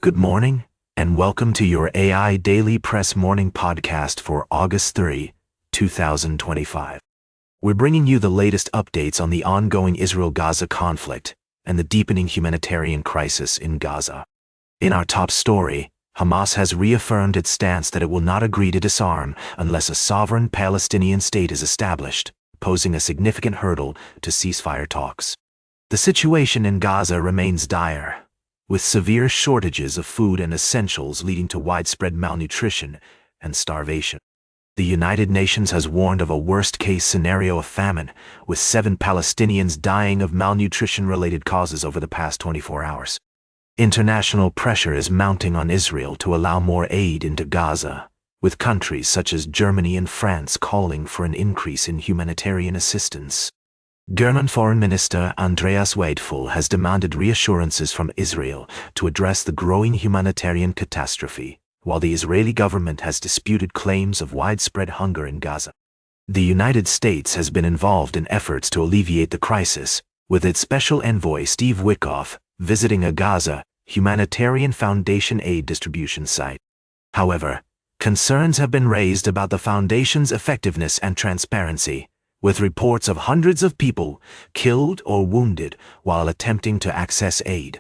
Good morning, and welcome to your AI Daily Press Morning Podcast for August 3, 2025. We're bringing you the latest updates on the ongoing Israel-Gaza conflict and the deepening humanitarian crisis in Gaza. In our top story, Hamas has reaffirmed its stance that it will not agree to disarm unless a sovereign Palestinian state is established, posing a significant hurdle to ceasefire talks. The situation in Gaza remains dire, with severe shortages of food and essentials leading to widespread malnutrition and starvation. The United Nations has warned of a worst-case scenario of famine, with 7 Palestinians dying of malnutrition-related causes over the past 24 hours. International pressure is mounting on Israel to allow more aid into Gaza, with countries such as Germany and France calling for an increase in humanitarian assistance. German Foreign Minister Andreas Weidfull has demanded reassurances from Israel to address the growing humanitarian catastrophe, while the Israeli government has disputed claims of widespread hunger in Gaza. The United States has been involved in efforts to alleviate the crisis, with its special envoy Steve Witkoff visiting a Gaza Humanitarian Foundation aid distribution site. However, concerns have been raised about the foundation's effectiveness and transparency, with reports of hundreds of people killed or wounded while attempting to access aid.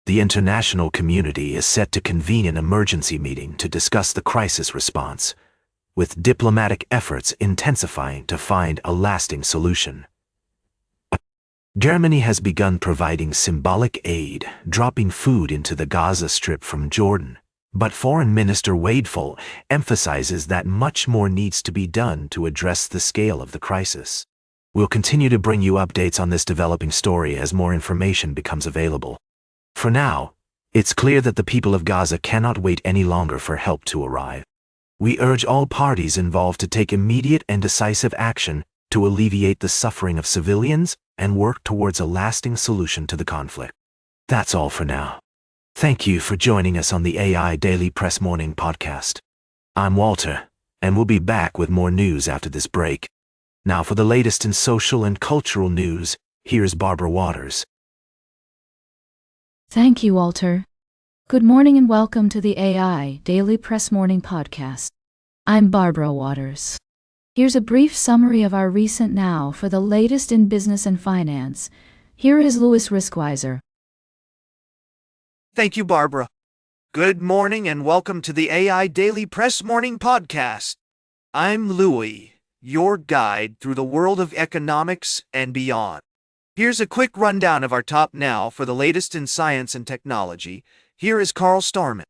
The international community is set to convene an emergency meeting to discuss the crisis response, with diplomatic efforts intensifying to find a lasting solution. Germany has begun providing symbolic aid, dropping food into the Gaza Strip from Jordan. But Foreign Minister Weidfull emphasizes that much more needs to be done to address the scale of the crisis. We'll continue to bring you updates on this developing story as more information becomes available. For now, it's clear that the people of Gaza cannot wait any longer for help to arrive. We urge all parties involved to take immediate and decisive action to alleviate the suffering of civilians and work towards a lasting solution to the conflict. That's all for now. Thank you for joining us on the AI Daily Press Morning Podcast. I'm Walter, and we'll be back with more news after this break. Now for the latest in social and cultural news, here's Barbara Waters. Thank you, Walter. Good morning and welcome to the AI Daily Press Morning Podcast. I'm Barbara Waters. Here's a brief summary of our recent now for the latest in business and finance. Here is Louis Riskweiser. Thank you, Barbara. Good morning and welcome to the AI Daily Press Morning Podcast. I'm Louis, your guide through the world of economics and beyond. Here's a quick rundown of our top now for the latest in science and technology. Here is Carl Starman.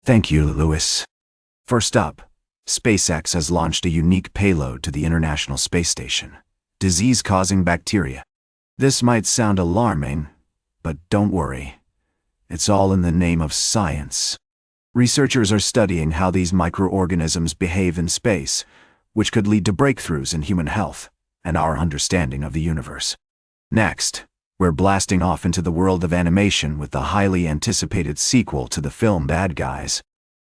Thank you, Louis. First up, SpaceX has launched a unique payload to the International Space Station, disease-causing bacteria. This might sound alarming, but don't worry. It's all in the name of science. Researchers are studying how these microorganisms behave in space, which could lead to breakthroughs in human health and our understanding of the universe. Next, we're blasting off into the world of animation with the highly anticipated sequel to the film Bad Guys.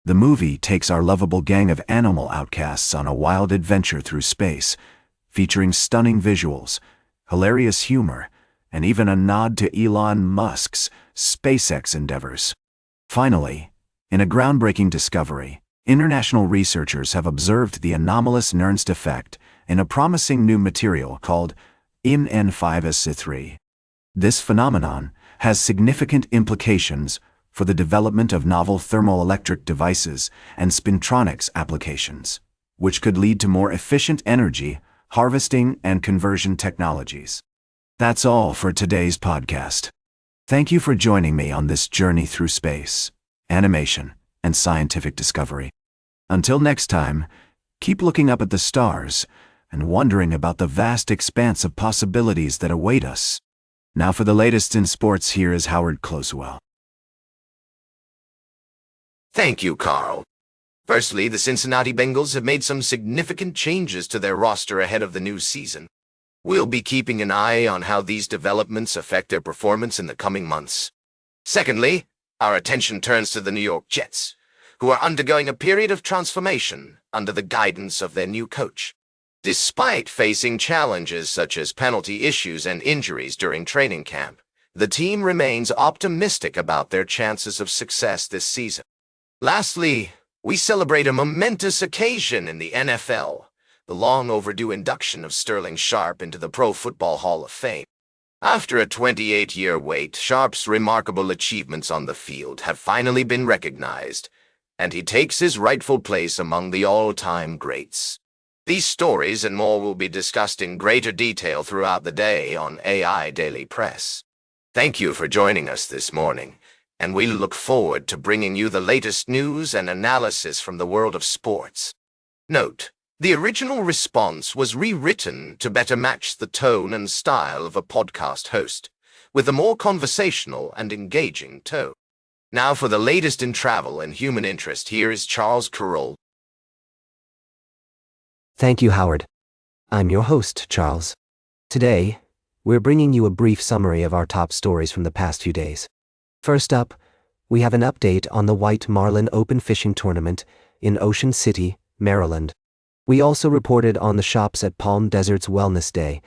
The movie takes our lovable gang of animal outcasts on a wild adventure through space, featuring stunning visuals, hilarious humor, and even a nod to Elon Musk's SpaceX endeavors. Finally, in a groundbreaking discovery, international researchers have observed the anomalous Nernst effect in a promising new material called Mn5sc3. This phenomenon has significant implications for the development of novel thermoelectric devices and spintronics applications, which could lead to more efficient energy harvesting and conversion technologies. That's all for today's podcast. Thank you for joining me on this journey through space, animation, and scientific discovery. Until next time, keep looking up at the stars and wondering about the vast expanse of possibilities that await us. Now for the latest in sports, here is Howard Closewell. Thank you, Carl. Firstly, the Cincinnati Bengals have made some significant changes to their roster ahead of the new season. We'll be keeping an eye on how these developments affect their performance in the coming months. Secondly, our attention turns to the New York Jets, who are undergoing a period of transformation under the guidance of their new coach. Despite facing challenges such as penalty issues and injuries during training camp, The team remains optimistic about their chances of success this season. Lastly, we celebrate a momentous occasion in the NFL, the long overdue induction of Sterling Sharpe into the Pro Football Hall of Fame. After a 28-year wait, Sharpe's remarkable achievements on the field have finally been recognized, and he takes his rightful place among the all-time greats. These stories and more will be discussed in greater detail throughout the day on AIDailyPress. Thank you for joining us this morning, and we look forward to bringing you the latest news and analysis from the world of sports. Note: the original response was rewritten to better match the tone and style of a podcast host, with a more conversational and engaging tone. Now for the latest in travel and human interest, here is Charles Carroll. Thank you, Howard. I'm your host, Charles. Today, we're bringing you a brief summary of our top stories from the past few days. First up, we have an update on the White Marlin Open Fishing Tournament in Ocean City, Maryland. We also reported on the Shops at Palm Desert's Wellness Day,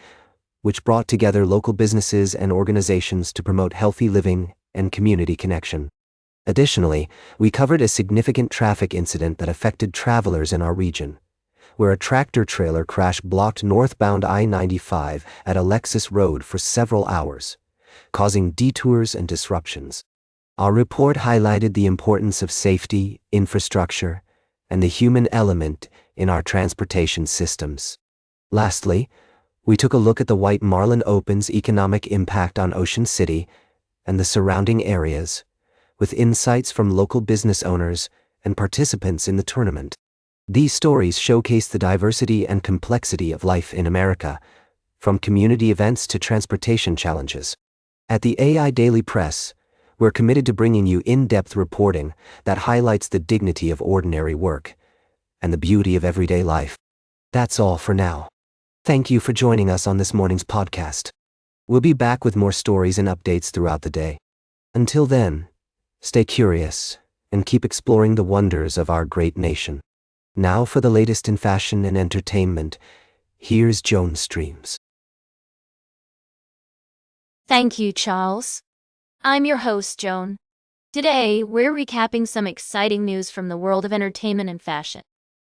which brought together local businesses and organizations to promote healthy living and community connection. Additionally, we covered a significant traffic incident that affected travelers in our region, where a tractor-trailer crash blocked northbound I-95 at Alexis Road for several hours, causing detours and disruptions. Our report highlighted the importance of safety, infrastructure, and the human element in our transportation systems. Lastly, we took a look at the White Marlin Open's economic impact on Ocean City and the surrounding areas, with insights from local business owners and participants in the tournament. These stories showcase the diversity and complexity of life in America, from community events to transportation challenges. At the AIDailyPress, we're committed to bringing you in-depth reporting that highlights the dignity of ordinary work and the beauty of everyday life. That's all for now. Thank you for joining us on this morning's podcast. We'll be back with more stories and updates throughout the day. Until then, stay curious and keep exploring the wonders of our great nation. Now for the latest in fashion and entertainment, here's Joan Streams. Thank you, Charles. I'm your host, Joan. Today, we're recapping some exciting news from the world of entertainment and fashion.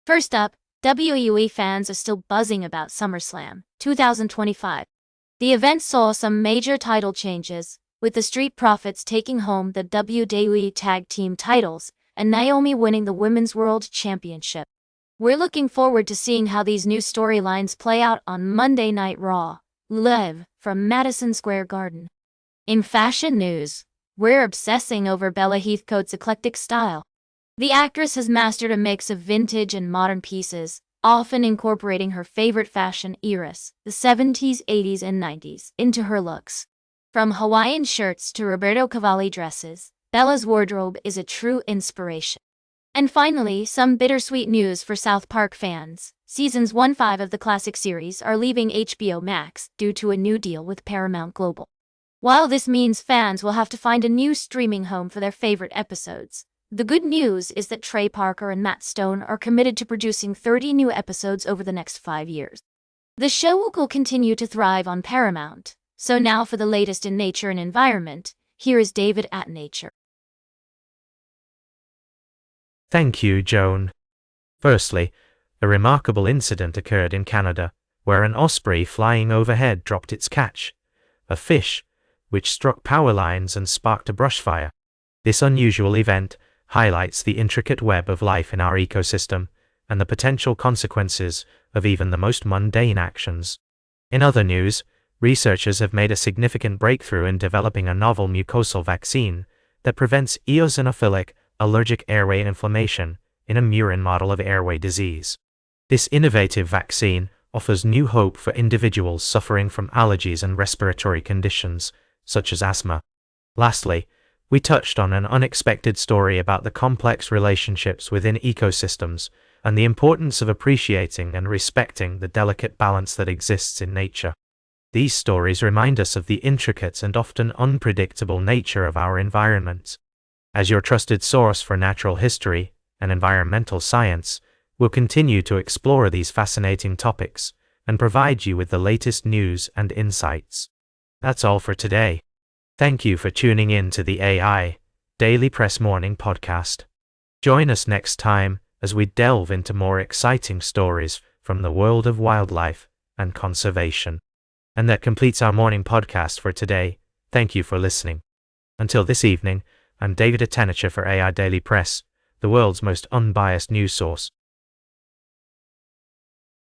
First up, WWE fans are still buzzing about SummerSlam 2025. The event saw some major title changes, with the Street Profits taking home the WWE Tag Team titles and Naomi winning the Women's World Championship. We're looking forward to seeing how these new storylines play out on Monday Night Raw, live from Madison Square Garden. In fashion news, we're obsessing over Bella Heathcote's eclectic style. The actress has mastered a mix of vintage and modern pieces, often incorporating her favorite fashion eras, the 70s, 80s, and 90s, into her looks. From Hawaiian shirts to Roberto Cavalli dresses, Bella's wardrobe is a true inspiration. And finally, some bittersweet news for South Park fans. Seasons 1-5 of the classic series are leaving HBO Max due to a new deal with Paramount Global. While this means fans will have to find a new streaming home for their favorite episodes, the good news is that Trey Parker and Matt Stone are committed to producing 30 new episodes over the next 5 years. The show will continue to thrive on Paramount. So now for the latest in nature and environment, here is David at Nature. Thank you, Joan. Firstly, a remarkable incident occurred in Canada, where an osprey flying overhead dropped its catch, a fish, which struck power lines and sparked a brush fire. This unusual event highlights the intricate web of life in our ecosystem and the potential consequences of even the most mundane actions. In other news, researchers have made a significant breakthrough in developing a novel mucosal vaccine that prevents eosinophilic allergic airway inflammation in a murine model of airway disease. This innovative vaccine offers new hope for individuals suffering from allergies and respiratory conditions, such as asthma. Lastly, we touched on an unexpected story about the complex relationships within ecosystems and the importance of appreciating and respecting the delicate balance that exists in nature. These stories remind us of the intricate and often unpredictable nature of our environment. As your trusted source for natural history and environmental science, we'll continue to explore these fascinating topics and provide you with the latest news and insights. That's all for today. Thank you for tuning in to the AI Daily Press Morning Podcast. Join us next time as we delve into more exciting stories from the world of wildlife and conservation. And that completes our morning podcast for today. Thank you for listening. Until this evening, I'm David Atenacher for AI Daily Press, the world's most unbiased news source.